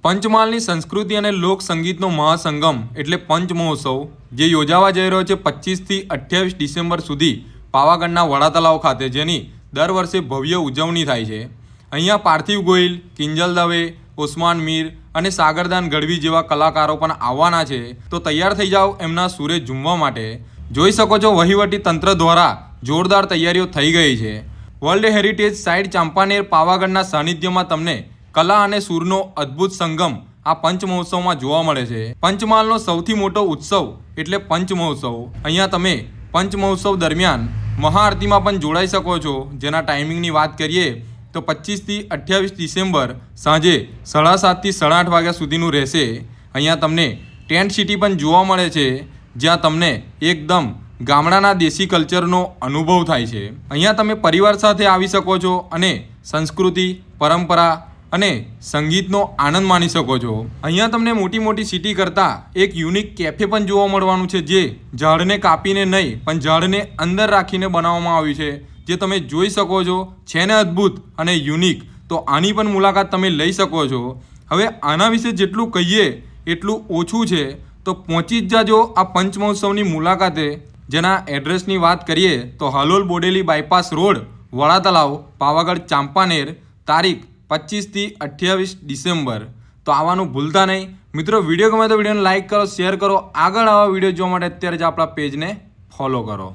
પંચમહાલની સંસ્કૃતિ અને લોક સંગીતનો મહાસંગમ એટલે પંચ મહોત્સવ જે યોજાવા જઈ રહ્યો છે 25 થી 28 ડિસેમ્બર સુધી પાવાગઢના વડા તલાવ ખાતે, જેની દર વર્ષે ભવ્ય ઉજવણી થાય છે। અહીંયા પાર્થિવ ગોહિલ, કિંજલ દવે, ઓસ્માન મીર અને સાગરદાન ગઢવી જેવા કલાકારો પણ આવવાના છે। તો તૈયાર થઈ જાઓ એમના સુરે ઝૂમવા માટે। જોઈ શકો છો વહીવટી તંત્ર દ્વારા જોરદાર તૈયારીઓ થઈ ગઈ છે। વર્લ્ડ હેરિટેજ સાઇટ ચાંપાનેર પાવાગઢના સાનિધ્યમાં તમને કલા અને સૂરનો અદ્ભુત સંગમ આ પંચ મહોત્સવમાં જોવા મળે છે। પંચમહાલનો સૌથી મોટો ઉત્સવ એટલે પંચ મહોત્સવ। અહીંયા તમે પંચ મહોત્સવ દરમિયાન મહાઆરતીમાં પણ જોડાઈ શકો છો, જેના ટાઈમિંગની વાત કરીએ તો 25 થી 28 ડિસેમ્બર સાંજે 7:30 થી 8:30 વાગ્યા સુધીનું રહેશે। અહીંયા તમને ટેન્ટ સિટી પણ જોવા મળે છે, જ્યાં તમને એકદમ ગામડાના દેશી કલ્ચરનો અનુભવ થાય છે। અહીંયા તમે પરિવાર સાથે આવી શકો છો અને સંસ્કૃતિ, પરંપરા અને સંગીતનો આનંદ માણી શકો છો। અહીંયા તમને મોટી મોટી સિટી કરતાં એક યુનિક કેફે પણ જોવા મળવાનું છે, જે ઝાડને કાપીને નહીં પણ ઝાડને અંદર રાખીને બનાવવામાં આવ્યું છે, જે તમે જોઈ શકો છો। છે ને અદ્ભુત અને યુનિક? તો આની પણ મુલાકાત તમે લઈ શકો છો। હવે આના વિશે જેટલું કહીએ એટલું ઓછું છે, તો પહોંચી જ જાજો આ પંચ મહોત્સવની મુલાકાતે। જેના એડ્રેસની વાત કરીએ તો હાલોલ બોડેલી બાયપાસ રોડ, વડા તલાવ, પાવાગઢ ચાંપાનેર, તારીખ 25 થી 28 ડિસેમ્બર। તો આવવાનું ભૂલતા નહીં મિત્રો। વિડીયો ગમે તો વિડીયોને લાઇક કરો, શેર કરો। આગળ આવા વિડીયો જોવા માટે અત્યારે જ આપણા પેજને ફોલો કરો।